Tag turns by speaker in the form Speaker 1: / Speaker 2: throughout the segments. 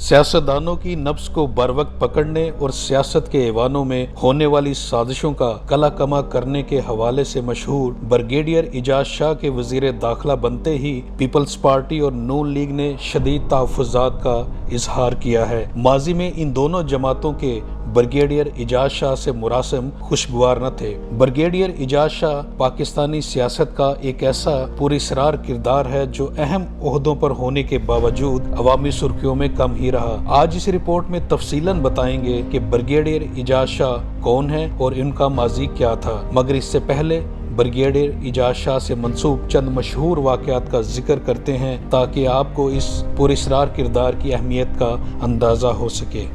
Speaker 1: सियासतदानों की नब्ज को बरवक्त पकड़ने और सियासत के ऐवानों में होने वाली साजिशों का कला कमा करने के हवाले से मशहूर ब्रिगेडियर इजाज शाह के वजीर दाखिला बनते ही पीपल्स पार्टी और नून लीग ने शदीद तहफ़्फ़ुज़ात का इजहार किया है। माजी में इन दोनों जमातों के ब्रिगेडियर इजाज शाह से मुरासिम खुशगवार न थे। ब्रिगेडियर इजाज शाह पाकिस्तानी सियासत का एक ऐसा पुरअसरार किरदार है जो अहम ओहदों पर होने के बावजूद अवामी सुर्खियों में कम ही रहा। आज इस रिपोर्ट में तफसीलन बताएंगे कि ब्रिगेडियर इजाज शाह कौन है और इनका माजी क्या था, मगर इससे पहले ब्रिगेडियर इजाज शाह से मंसूब चंद मशहूर वाक़यात का जिक्र करते हैं ताकि आपको इस पुरअसरार किरदार की अहमियत का अंदाज़ा हो सके।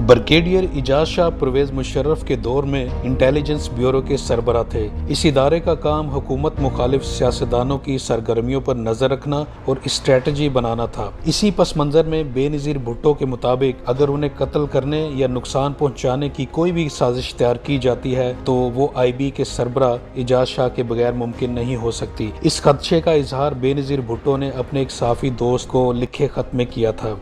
Speaker 1: ब्रिगेडियर इजाज शाह परवेज मुशर्रफ के दौर में इंटेलिजेंस ब्यूरो के सरबराह थे। इस इदारे का काम हुकूमत मुखालिफ सियासतदानों की सरगर्मियों पर नजर रखना और स्ट्रेटजी बनाना था। इसी पस मंजर में बेनज़ीर भुट्टो के मुताबिक अगर उन्हें कत्ल करने या नुकसान पहुंचाने की कोई भी साजिश तैयार की जाती है तो वो IB के सरबराह इजाज शाह के बगैर मुमकिन नहीं हो सकती। इस खदशे का इजहार बेनज़ीर भुट्टो ने अपने एक साफी दोस्त को लिखे खत में किया था।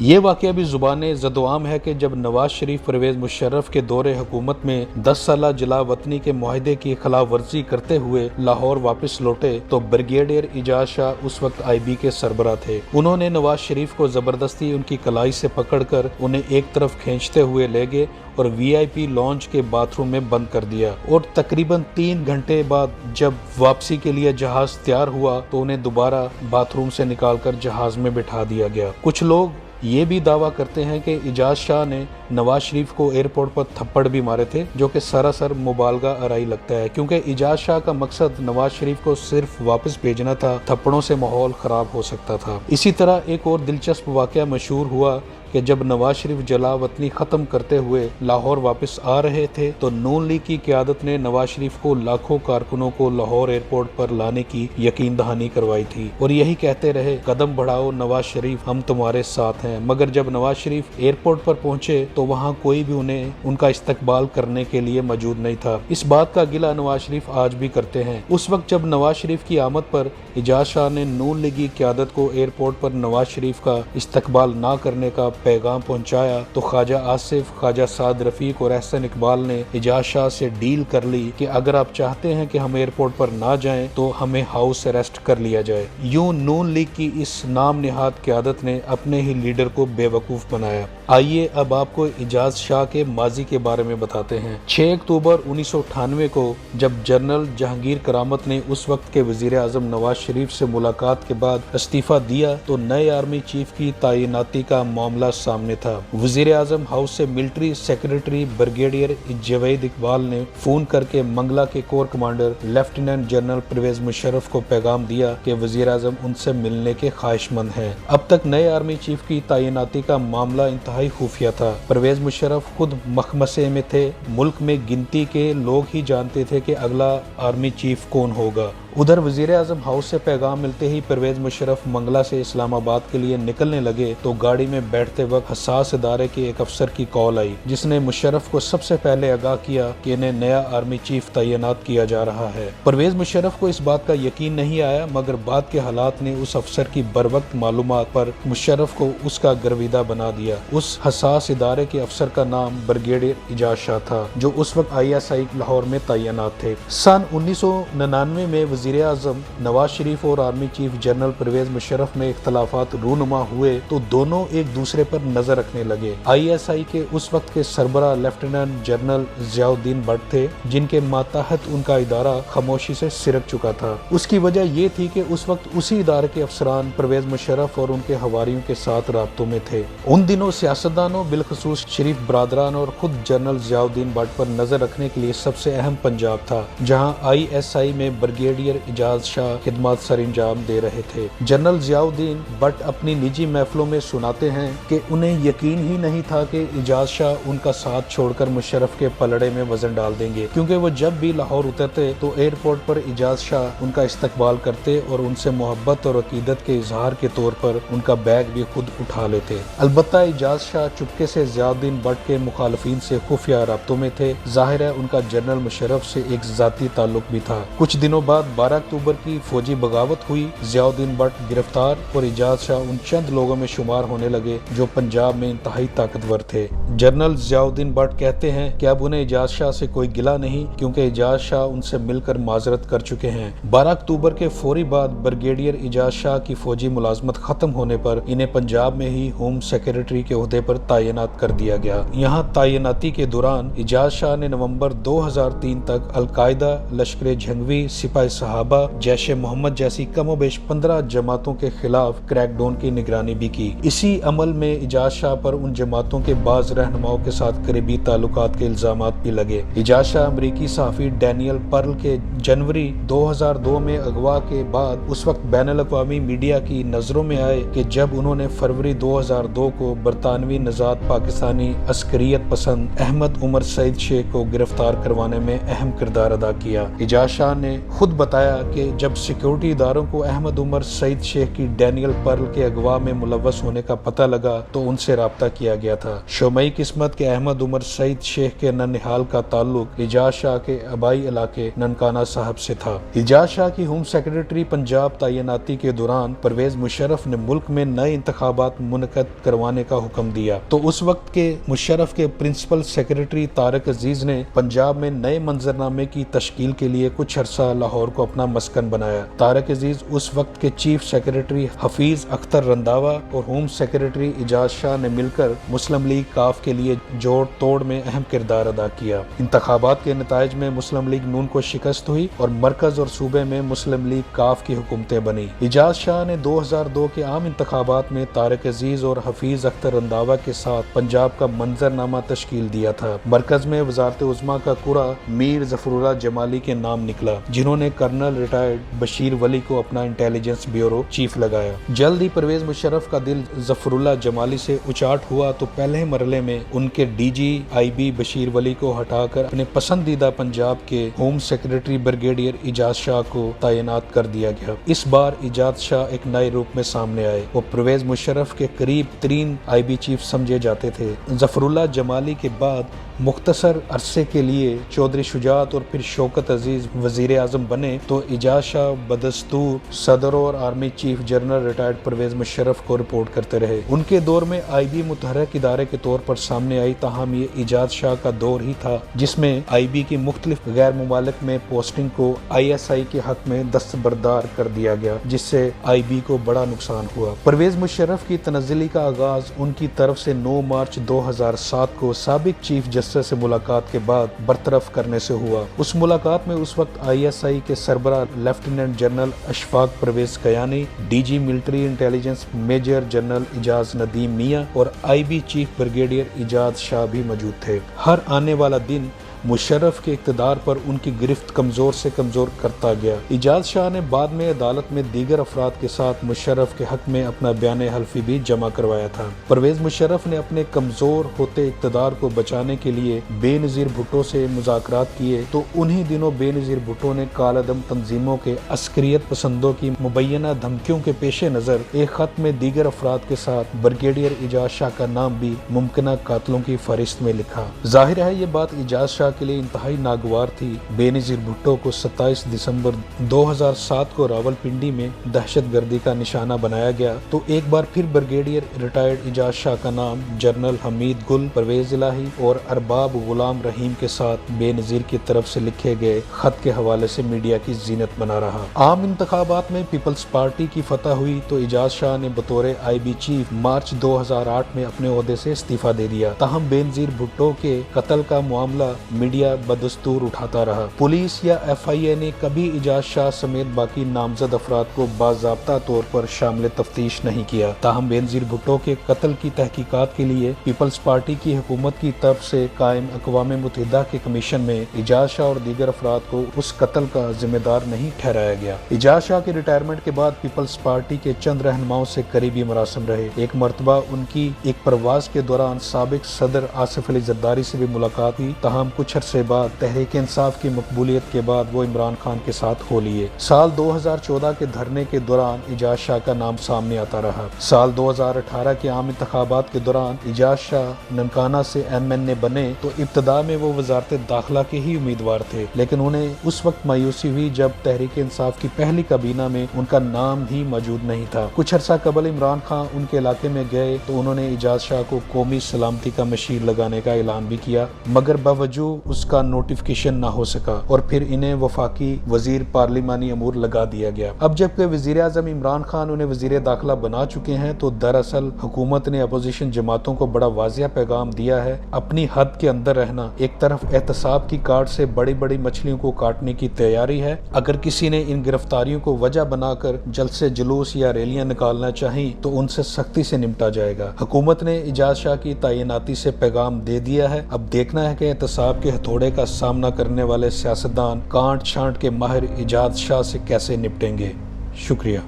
Speaker 1: ये वाक़या भी ज़ुबान ज़दोआम है कि जब नवाज शरीफ परवेज़ मुशर्रफ के दौरे हुकूमत में 10 साला जला वतनी के मुआहदे की खिलाफ वर्जी करते हुए लाहौर वापस लौटे तो ब्रिगेडियर इजाज शाह उस वक्त IB के सरबराह थे। उन्होंने नवाज शरीफ को ज़बरदस्ती उनकी कलाई से पकड़कर उन्हें एक तरफ खींचते हुए ले गए और VIP लॉन्च के बाथरूम में बंद कर दिया और तकरीबन 3 घंटे बाद जब वापसी के लिए जहाज तैयार हुआ तो उन्हें दोबारा बाथरूम से निकालकर जहाज में बिठा दिया गया। कुछ लोग ये भी दावा करते हैं कि इजाज शाह ने नवाज शरीफ को एयरपोर्ट पर थप्पड़ भी मारे थे, जो कि सरासर मुबालगा आराई लगता है क्योंकि इजाज शाह का मकसद नवाज शरीफ को सिर्फ वापस भेजना था। थप्पड़ों से माहौल खराब हो सकता था। इसी तरह एक और दिलचस्प वाक़या मशहूर हुआ कि जब नवाज शरीफ जला वतनी ख़त्म करते हुए लाहौर वापस आ रहे थे तो नून लीग की क़यादत ने नवाज शरीफ को लाखों कारकुनों को लाहौर एयरपोर्ट पर लाने की यकीन दहानी करवाई थी और यही कहते रहे, कदम बढ़ाओ नवाज शरीफ, हम तुम्हारे साथ हैं। मगर जब नवाज शरीफ एयरपोर्ट पर पहुंचे तो वहां कोई भी उन्हें उनका इस्तकबाल करने के लिए मौजूद नहीं था। इस बात का गिला नवाज शरीफ आज भी करते हैं। उस वक्त जब नवाज शरीफ की आमद पर इजाज शाह ने नून लीगी क़यादत को एयरपोर्ट पर नवाज शरीफ का इस्तकबाल न करने का पैगाम पहुंचाया तो ख्वाजा आसिफ, ख्वाजा साद रफीक और एहसन इकबाल ने इजाज शाह से डील कर ली कि अगर आप चाहते हैं कि हम एयरपोर्ट पर ना जाएं तो हमें हाउस अरेस्ट कर लिया जाए। यूं नून लीग की इस नाम निहाद क़यादत ने अपने ही लीडर को बेवकूफ़ बनाया। आइए अब आपको इजाज शाह के माजी के बारे में बताते हैं। 6 अक्टूबर 1998 को जब जनरल जहांगीर करामत ने उस वक्त के वजीर आजम नवाज शरीफ से मुलाकात के बाद इस्तीफा दिया तो नए आर्मी चीफ की तैनाती का मामला सामने था। वजीर आजम हाउस से military secretary brigadier Javed Iqbal ने फोन करके मंगला के corps commander lieutenant general Pervez Musharraf को पैगाम दिया कि वजीर आजम उनसे मिलने के ख्वाहिशमंद हैं। अब तक नए आर्मी चीफ की तैनाती का मामला इंतहाई खुफिया था। परवेज मुशर्रफ खुद मखमसे में थे। मुल्क में गिनती के लोग ही जानते थे कि अगला आर्मी चीफ कौन होगा। उधर वजीर आजम हाउस से पैगाम मिलते ही परवेज मुशर्रफ मंगला से इस्लामाबाद के लिए निकलने लगे तो गाड़ी में बैठते वक्त हसास इदारे के एक अफसर की कॉल आई जिसने मुशर्रफ को सबसे पहले आगाह किया कि इन्हें नया आर्मी चीफ तैनात किया जा रहा है। परवेज मुशर्रफ को इस बात का यकीन नहीं आया मगर बाद के हालात ने उस अफसर की बरवक्त मालूमात पर मुशर्रफ को उसका गर्विदा बना दिया। उस हसास इदारे के अफसर का नाम ब्रिगेडियर इजाज शाह था जो उस वक्त ISI लाहौर में तैनात थे। सन 1999 में वज़ीर आज़म नवाज शरीफ और army chief general Pervez Musharraf में इख्तलाफात रूनुमा हुए तो दोनों एक दूसरे पर नजर रखने लगे। ISI के उस वक्त के सरबरा लेफ्टिनेंट जनरल ज़ियाउद्दीन भट्ट थे जिनके मातहत उनका इदारा खामोशी से सिरक चुका था। उसकी वजह ये थी कि उस वक्त उसी इदारे के अफसरान परवेज मुशर्रफ और उनके हवारियों के साथ राब्तों में थे। उन दिनों सियासतदानों बिलखसूस शरीफ बरादरान और खुद जनरल ज़ियाउद्दीन भट्ट पर नजर रखने के लिए सबसे अहम पंजाब था जहाँ ISI में ब्रिगेडियर इजाज शाह खिदमत सर अंजाम दे रहे थे। जनरल ज़ियाउद्दीन भट्ट अपनी निजी महफिलों में सुनाते हैं कि उन्हें यकीन ही नहीं था कि इजाज शाह उनका साथ छोड़कर मुशर्रफ के पलड़े में वजन डाल देंगे क्योंकि वो जब भी लाहौर उतरते तो एयरपोर्ट पर इजाज शाह उनका इस्तकबाल करते और उनसे मोहब्बत और अकीदत के इजहार के तौर पर उनका बैग भी खुद उठा लेते। अलबत्ता इजाज शाह चुपके से ज़ियाउद्दीन भट्ट के मुखालफिन से खुफिया राब्तों में थे। जाहिर है उनका जनरल मुशर्रफ से एक जाती ताल्लुक भी था। कुछ दिनों बाद 12 अक्टूबर की फौजी बगावत हुई, जियाउद्दीन भट्ट गिरफ्तार और इजाज शाह उन चंद लोगों में शुमार होने लगे जो पंजाब में इंतहाई ताकतवर थे। जनरल जियाउद्दीन भट्ट कहते हैं कि अब उन्हें इजाज शाह से कोई गिला नहीं, क्योंकि इजाज शाह उनसे मिलकर माजरत कर चुके हैं। 12 अक्टूबर के फौरी बाद ब्रिगेडियर इजाज शाह की फौजी मुलाजमत खत्म होने पर इन्हें पंजाब में ही होम सेक्रेटरी के ओहदे पर तैनात कर दिया गया। यहाँ तैनाती के दौरान इजाज शाह ने नवंबर 2003 तक अलकायदा, लश्कर झंगवी, सिपाही सहाबा, जैश मोहम्मद जैसी कमोबेश 15 जमातों के खिलाफ क्रैकडाउन की निगरानी भी की। इसी अमल में इजाज शाह पर उन जमातों के बाज रहनुमाओं के साथ करीबी ताल्लुकात के इल्जामात भी लगे। इजाज शाह अमरीकी सहाफी डैनियल पर्ल के जनवरी 2002 में अगवा के बाद उस वक्त बैनुल-अक़वामी मीडिया की नजरों में आए कि जब उन्होंने फरवरी 2002 को बरतानवी नजात पाकिस्तानी अस्करियत पसंद अहमद उमर सईद शेख को गिरफ्तार करवाने में अहम किरदार अदा किया। इजाज शाह ने खुद बताया कि जब सिक्योरिटी इदारों को अहमद उमर सईद शेख की डैनियल पर्ल के अगवा में मुलव्वस होने का पता लगा तो उनसे राब्ता किया गया था। शोमई किस्मत के अहमद उमर सईद शेख के ननिहाल का ताल्लुक इजाज शाह के आबाई इलाके ननकाना साहब से था। इजाज शाह की होम सेक्रेटरी पंजाब तैनाती के दौरान परवेज मुशर्रफ ने मुल्क में नए इंतखाबात मुनक़द करवाने का हुक्म दिया, तो उस वक्त के मुशर्रफ के प्रिंसिपल सेक्रेटरी तारिक अजीज ने पंजाब में नए मंजरनामे की तश्कील के लिए कुछ अरसा लाहौर को अपना मस्कन बनाया। तारिक अजीज उस वक्त के चीफ सेक्रेटरी हफीज अख्तर रंधावा और होम सेक्रेटरी इजाज शाह ने मिलकर मुस्लिम लीग काफ के लिए जोड़ तोड़ में अहम किरदार अदा किया। इंतखाबात के नताइज में मुस्लिम लीग नून को शिकस्त हुई और मरकज और सूबे में मुस्लिम लीग काफ की हुकूमतें बनी। इजाज शाह ने 2002 के आम इंतखाबात में तारिक अजीज और हफीज अख्तर रंधावा के साथ पंजाब का मंजरनामा तश्कील दिया था। मरकज में वजारत उज़्मा का कुरा मीर ज़फरुल्लाह जमाली के नाम निकला, जिन्होंने कर्नल रिटायर्ड बशीर वली को अपना इंटेलिजेंस ब्यूरो चीफ लगाया। जल्द ही परवेज मुशर्रफ का दिल ज़फरुल्लाह जमाली से उचाट हुआ तो पहले मरले में उनके DGIB बशीर वली को हटाकर अपने पसंदीदा पंजाब के home secretary brigadier Ijaz Shah को तैनात कर दिया गया। इस बार इजाज शाह एक नए रूप में सामने आए। वो परवेज मुशर्रफ के करीब तरीन IB चीफ समझे जाते थे। ज़फरुल्लाह जमाली के बाद मुख्तसर अरसे के लिए चौधरी शुजात और फिर शौकत अजीज वजीर आजम बने तो इजाज शाह बदस्तूर सदर और army chief general retired Pervez Musharraf को रिपोर्ट करते रहे। उनके दौर में IB मुतहरक इदारे के तौर पर सामने आई, ताहम ये इजाज शाह का दौर ही था जिसमें IB की मुख्तलिफ गैर मुमालिक में पोस्टिंग को ISI के हक में दस्तबरदार कर दिया गया, जिससे IB को बड़ा नुकसान हुआ। परवेज मुशर्रफ की तनज़्ज़ुली का आगाज उनकी तरफ से 9 मार्च 2007 को साबिक चीफ जस्टिस से मुलाकात के बाद बरतरफ करने से हुआ। उस मुलाकात में उस वक्त ISI के सरबरा lieutenant general Ashfaq Parvez Kayani, DG military intelligence major general Ijaz Nadeem Mian और IB chief brigadier Ijaz Shah भी मौजूद थे। हर आने वाला दिन मुशर्रफ के इक़्तिदार पर उनकी गिरफ्त कमजोर से कमजोर करता गया। इजाज शाह ने बाद में अदालत में दीगर अफराद के साथ मुशर्रफ के हक में अपना बयान हल्फी भी जमा करवाया था। परवेज मुशर्रफ ने अपने कमजोर होते इक़्तिदार को बचाने के लिए बेनज़ीर भुट्टो से मुज़ाकरात किए तो उन्हीं दिनों बेनज़ीर भुट्टो ने कालादम तंजीमों के अस्करियत पसंदों की मुबैना धमकियों के पेश नज़र एक खत में दीगर अफराद के साथ ब्रिगेडियर इजाज शाह का नाम भी मुमकिन कातलों की फहरिस्त में लिखा। जाहिर है ये बात इजाज शाह के लिए इंतहाई नागवार थी। बेनज़ीर भुट्टो को 27 दिसंबर 2007 को रावलपिंडी में दहशतगर्दी का निशाना बनाया गया तो एक बार फिर ब्रिगेडियर रिटायर्ड इजाज शाह का नाम जनरल हमीद गुल, परवेज इलाही और अरबाब गुलाम रहीम के साथ बेनज़ीर की तरफ से लिखे गए खत के हवाले से मीडिया की जीनत बना रहा। आम इंतखाबात में पीपल्स पार्टी की फतह हुई तो इजाज शाह ने बतौर IB चीफ मार्च 2008 में अपने ओहदे से इस्तीफा दे दिया। ताहम बेनज़ीर भुट्टो के कत्ल का मामला मीडिया बदस्तूर उठाता रहा। पुलिस या FIA ने कभी इजाज शाह समेत बाकी नामजद अफराद को बाज़ाब्ता तौर पर शामिल तफ्तीश नहीं किया। ताहम बेनज़ीर भुट्टो के कत्ल की तहकीकात के लिए पीपल्स पार्टी की हुकूमत की तरफ से कायम अक़वाम मुत्तहिदा के कमीशन में इजाज शाह और दीगर अफराद को उस कत्ल का जिम्मेदार नहीं ठहराया गया। इजाज शाह के रिटायरमेंट के बाद पीपल्स पार्टी के चंद रहनुमाओं से करीबी मरासम रहे। एक मरतबा उनकी एक परवाज के दौरान साबिक सदर आसिफ अली जरदारी से भी मुलाकात हुई, ताहम कुछ कुछ अरसे बाद तहरीक इंसाफ की मकबूलियत के बाद वो इमरान खान के साथ हो लिए। साल 2014 के धरने के दौरान इजाज शाह का नाम सामने आता रहा। साल 2018 के आम इंतखाबात के दौरान इजाज शाह ननकाना से MNA बने तो इब्तदा में वो वजारत दाखिला के ही उम्मीदवार थे, लेकिन उन्हें उस वक्त मायूसी हुई जब तहरीक इंसाफ की पहली काबीना में उनका नाम ही मौजूद नहीं था। कुछ अरसा कबल इमरान खान उनके इलाके में गए तो उन्होंने इजाज शाह को कौमी सलामती का मशीर लगाने का ऐलान भी किया, मगर बावजूद उसका नोटिफिकेशन ना हो सका और फिर इन्हें वफाकी वजीर पार्लिमानी अमूर लगा दिया गया। अब जबकि वजीर आजम इमरान खान उन्हें वजीर दाखिला बना चुके हैं तो दरअसल हुकूमत ने अपोजिशन जमातों को बड़ा वाजिया पैगाम दिया है, अपनी हद के अंदर रहना। एक तरफ एहतसाब की काट से बड़ी बड़ी मछलियों को काटने की तैयारी है। अगर किसी ने इन गिरफ्तारियों को वजह बनाकर जल्द से जुलूस या रैलियां निकालना चाहिए तो उनसे सख्ती से निपटा जाएगा। हुकूमत ने इजाज शाह की तैनाती से पैगाम दे दिया है। अब देखना है कि एहतसाब के हथौड़े का सामना करने वाले सियासतदान कांट छांट के माहिर इजाज शाह से कैसे निपटेंगे। शुक्रिया।